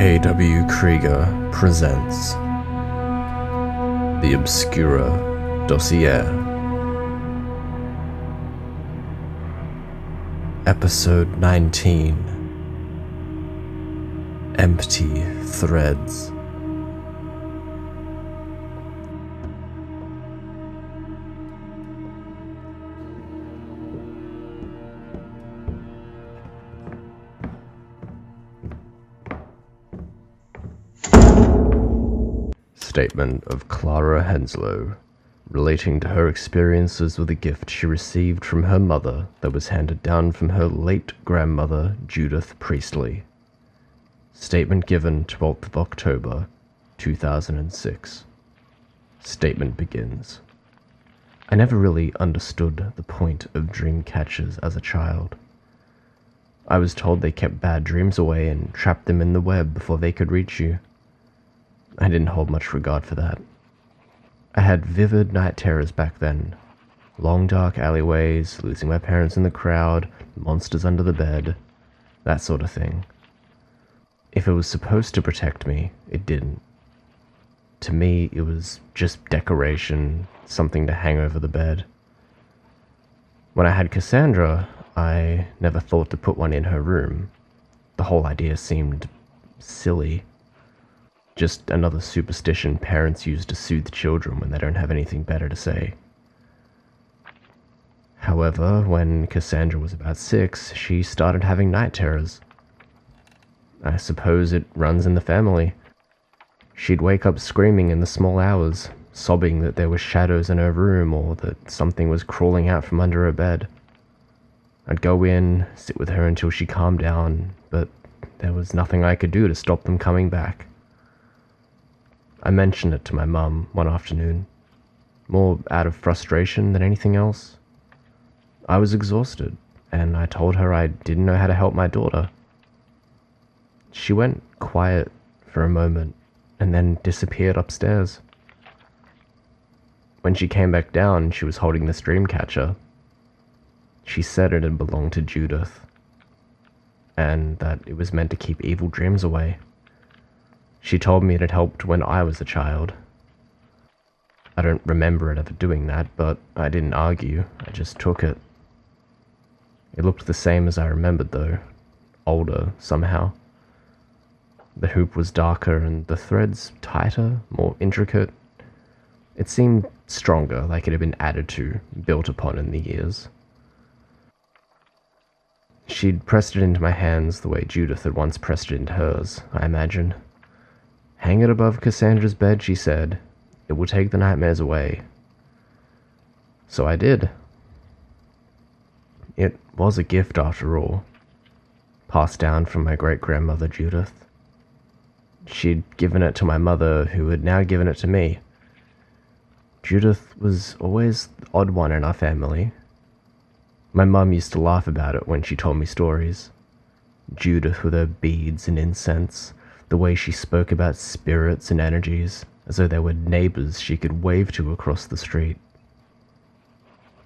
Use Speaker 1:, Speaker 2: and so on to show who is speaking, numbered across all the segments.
Speaker 1: K.W. Krieger presents The Obscura Dossier, Episode 19, Empty Threads. Statement of Clara Henslow, relating to her experiences with a gift she received from her mother that was handed down from her late grandmother, Judith Priestly. Statement given 12th of October, 2006. Statement begins. I never really understood the point of dream catchers as a child. I was told they kept bad dreams away and trapped them in the web before they could reach you. I didn't hold much regard for that. I had vivid night terrors back then. Long dark alleyways, losing my parents in the crowd, monsters under the bed, that sort of thing. If it was supposed to protect me, it didn't. To me, it was just decoration, something to hang over the bed. When I had Cassandra, I never thought to put one in her room. The whole idea seemed silly. Just another superstition parents use to soothe children when they don't have anything better to say. However, when Cassandra was about 6, she started having night terrors. I suppose it runs in the family. She'd wake up screaming in the small hours, sobbing that there were shadows in her room or that something was crawling out from under her bed. I'd go in, sit with her until she calmed down, but there was nothing I could do to stop them coming back. I mentioned it to my mum one afternoon, more out of frustration than anything else. I was exhausted, and I told her I didn't know how to help my daughter. She went quiet for a moment, and then disappeared upstairs. When she came back down, she was holding this dream catcher. She said it had belonged to Judith, and that it was meant to keep evil dreams away. She told me it had helped when I was a child. I don't remember it ever doing that, but I didn't argue, I just took it. It looked the same as I remembered though, older somehow. The hoop was darker and the threads tighter, more intricate. It seemed stronger, like it had been added to, built upon in the years. She'd pressed it into my hands the way Judith had once pressed it into hers, I imagine. Hang it above Cassandra's bed, she said. It will take the nightmares away. So I did. It was a gift after all, passed down from my great-grandmother Judith. She'd given it to my mother, who had now given it to me. Judith was always the odd one in our family. My mum used to laugh about it when she told me stories. Judith with her beads and incense, the way she spoke about spirits and energies, as though they were neighbors she could wave to across the street.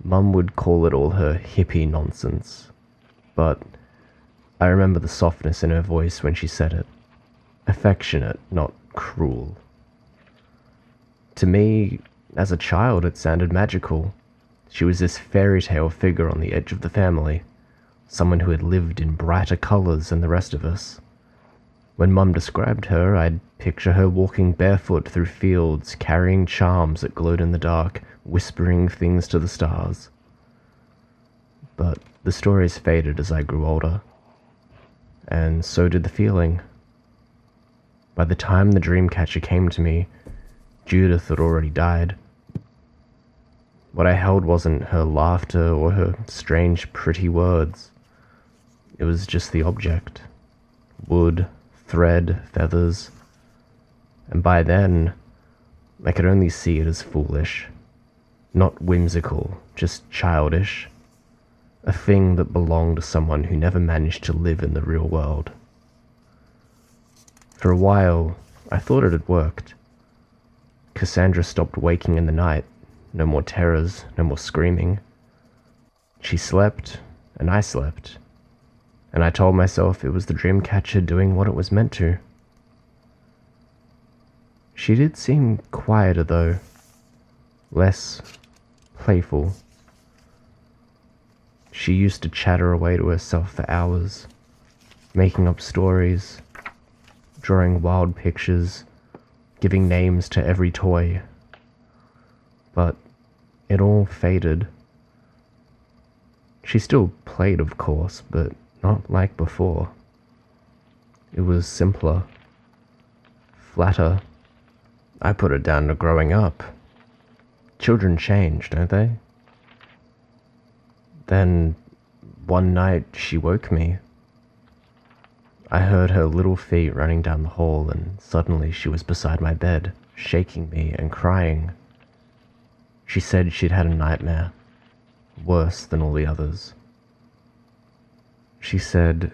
Speaker 1: Mum would call it all her hippie nonsense, but I remember the softness in her voice when she said it. Affectionate, not cruel. To me, as a child, it sounded magical. She was this fairy tale figure on the edge of the family, someone who had lived in brighter colors than the rest of us. When Mum described her, I'd picture her walking barefoot through fields, carrying charms that glowed in the dark, whispering things to the stars. But the stories faded as I grew older, and so did the feeling. By the time the dream catcher came to me, Judith had already died. What I held wasn't her laughter or her strange, pretty words. It was just the object. Wood, thread, feathers, and by then, I could only see it as foolish. Not whimsical, just childish. A thing that belonged to someone who never managed to live in the real world. For a while, I thought it had worked. Cassandra stopped waking in the night. No more terrors, no more screaming. She slept, and I slept. And I told myself it was the dream catcher doing what it was meant to. She did seem quieter though, less playful. She used to chatter away to herself for hours, making up stories, drawing wild pictures, giving names to every toy. But it all faded. She still played, of course, but not like before. It was simpler, flatter. I put it down to growing up. Children change, don't they? Then, one night, she woke me. I heard her little feet running down the hall, and suddenly she was beside my bed, shaking me and crying. She said she'd had a nightmare, worse than all the others. She said,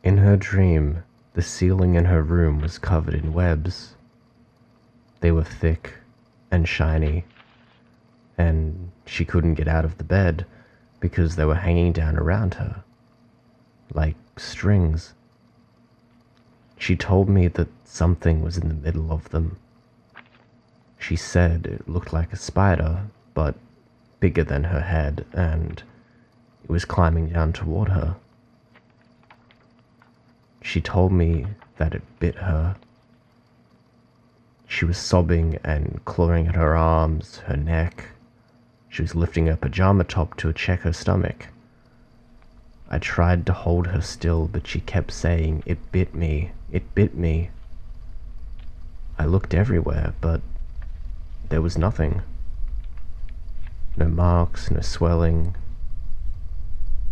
Speaker 1: in her dream, the ceiling in her room was covered in webs. They were thick and shiny, and she couldn't get out of the bed because they were hanging down around her, like strings. She told me that something was in the middle of them. She said it looked like a spider, but bigger than her head, and it was climbing down toward her. She told me that it bit her. She was sobbing and clawing at her arms, her neck. She was lifting her pajama top to check her stomach. I tried to hold her still, but she kept saying, "It bit me, it bit me." I looked everywhere, but there was nothing. No marks, no swelling,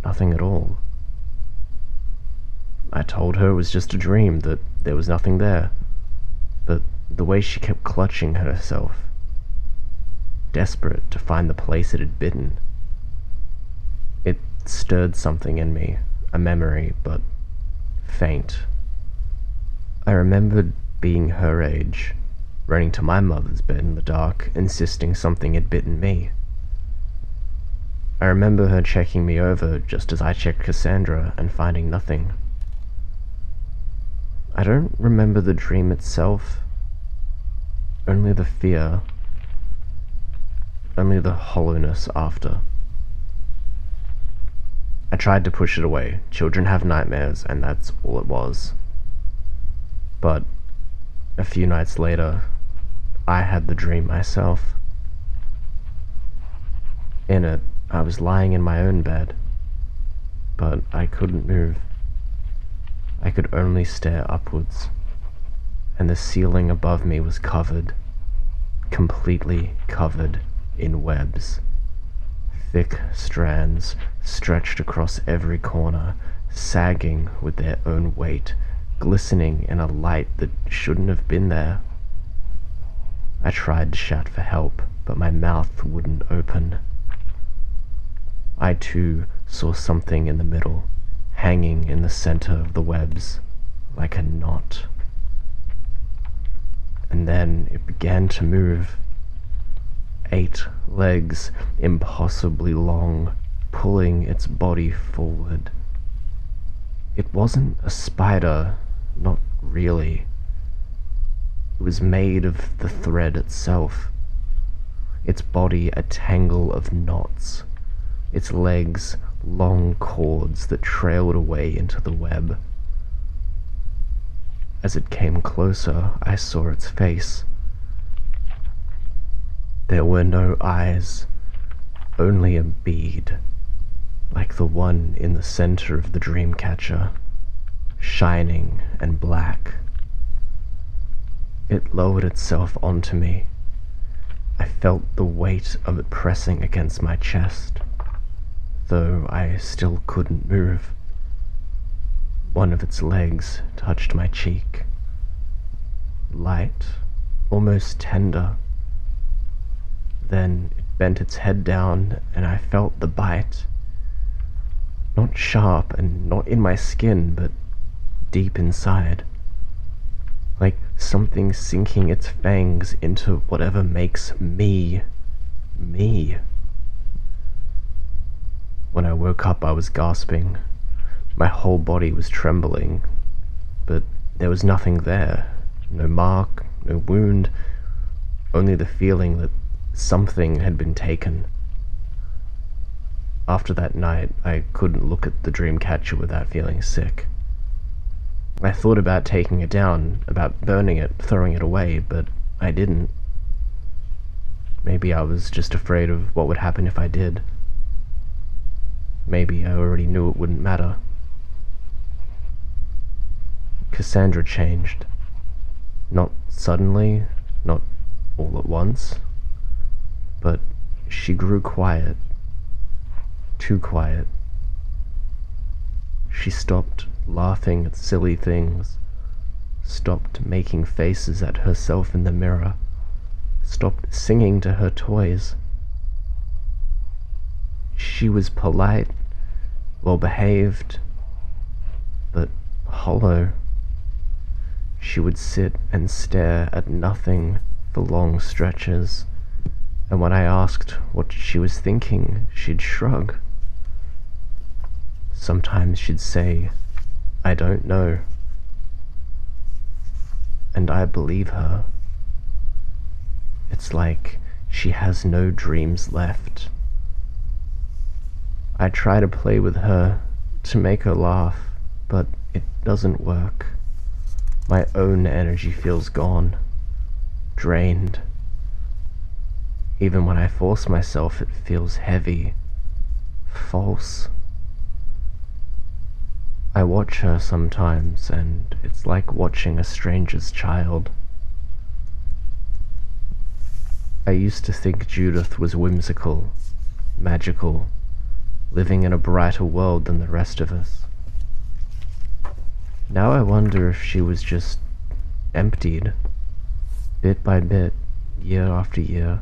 Speaker 1: nothing at all. I told her it was just a dream, that there was nothing there, but the way she kept clutching at herself, desperate to find the place it had bitten, it stirred something in me, a memory, but faint. I remembered being her age, running to my mother's bed in the dark, insisting something had bitten me. I remember her checking me over just as I checked Cassandra and finding nothing. I don't remember the dream itself, only the fear, only the hollowness after. I tried to push it away. Children have nightmares, and that's all it was. But a few nights later, I had the dream myself. In it, I was lying in my own bed, but I couldn't move. I could only stare upwards, and the ceiling above me was covered, completely covered in webs. Thick strands stretched across every corner, sagging with their own weight, glistening in a light that shouldn't have been there. I tried to shout for help, but my mouth wouldn't open. I too saw something in the middle, hanging in the center of the webs, like a knot. And then it began to move. 8 legs, impossibly long, pulling its body forward. It wasn't a spider, not really. It was made of the thread itself. Its body a tangle of knots. Its legs long cords that trailed away into the web. As it came closer, I saw its face. There were no eyes, only a bead, like the one in the center of the dream catcher, shining and black. It lowered itself onto me. I felt the weight of it pressing against my chest, though I still couldn't move. One of its legs touched my cheek. Light, almost tender. Then it bent its head down, and I felt the bite. Not sharp and not in my skin, but deep inside. Like something sinking its fangs into whatever makes me, me. When I woke up, I was gasping. My whole body was trembling, but there was nothing there. No mark, no wound, only the feeling that something had been taken. After that night, I couldn't look at the dream catcher without feeling sick. I thought about taking it down, about burning it, throwing it away, but I didn't. Maybe I was just afraid of what would happen if I did. Maybe I already knew it wouldn't matter. Cassandra changed. Not suddenly, not all at once, but she grew quiet. Too quiet. She stopped laughing at silly things, stopped making faces at herself in the mirror, stopped singing to her toys. She was polite, well-behaved, but hollow. She would sit and stare at nothing for long stretches, and when I asked what she was thinking, she'd shrug. Sometimes she'd say, "I don't know." And I believe her. It's like she has no dreams left. I try to play with her, to make her laugh, but it doesn't work. My own energy feels gone, drained. Even when I force myself, it feels heavy, false. I watch her sometimes, and it's like watching a stranger's child. I used to think Judith was whimsical, magical, living in a brighter world than the rest of us. Now I wonder if she was just emptied, bit by bit, year after year,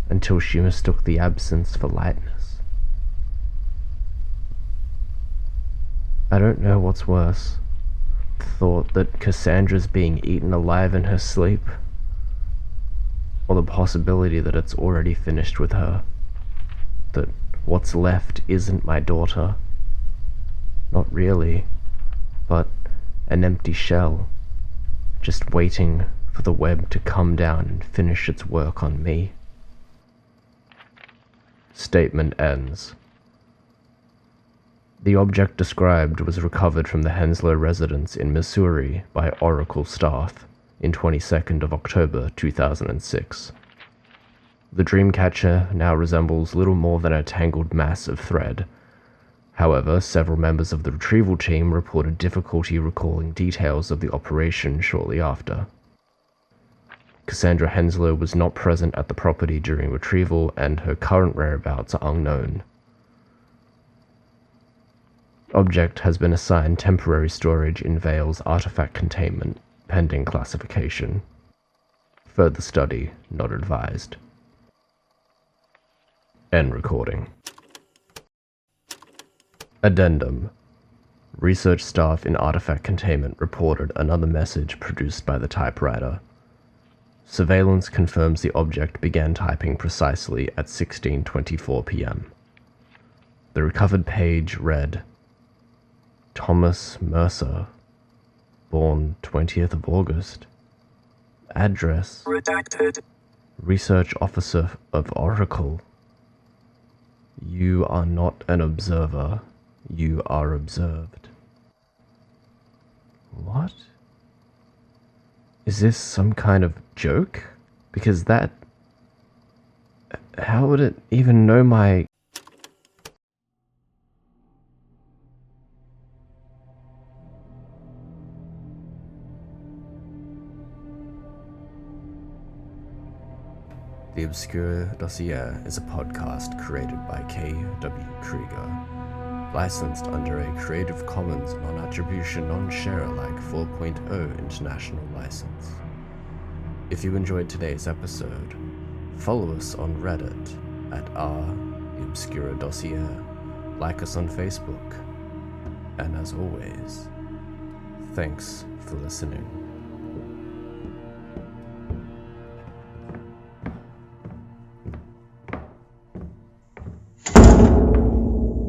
Speaker 1: until she mistook the absence for lightness. I don't know what's worse, the thought that Cassandra's being eaten alive in her sleep, or the possibility that it's already finished with her, that what's left isn't my daughter. Not really, but an empty shell, just waiting for the web to come down and finish its work on me. Statement ends. The object described was recovered from the Henslow residence in Missouri by Oracle staff in 22nd of October 2006. The dreamcatcher now resembles little more than a tangled mass of thread. However, several members of the retrieval team reported difficulty recalling details of the operation shortly after. Cassandra Henslow was not present at the property during retrieval, and her current whereabouts are unknown. Object has been assigned temporary storage in Vale's artifact containment, pending classification. Further study not advised. End recording. Addendum. Research staff in artifact containment reported another message produced by the typewriter. Surveillance confirms the object began typing precisely at 16:24 p.m. The recovered page read, Thomas Mercer, born 20th of August. Address,
Speaker 2: redacted.
Speaker 1: Research Officer of Oracle. You are not an observer. You are observed. What? Is this some kind of joke? Because that... How would it even know my... The Obscure Dossier is a podcast created by K.W. Krieger, licensed under a Creative Commons Non-Attribution Non-Share-alike 4.0 international license. If you enjoyed today's episode, follow us on Reddit at The Obscure Dossier, like us on Facebook, and as always, thanks for listening.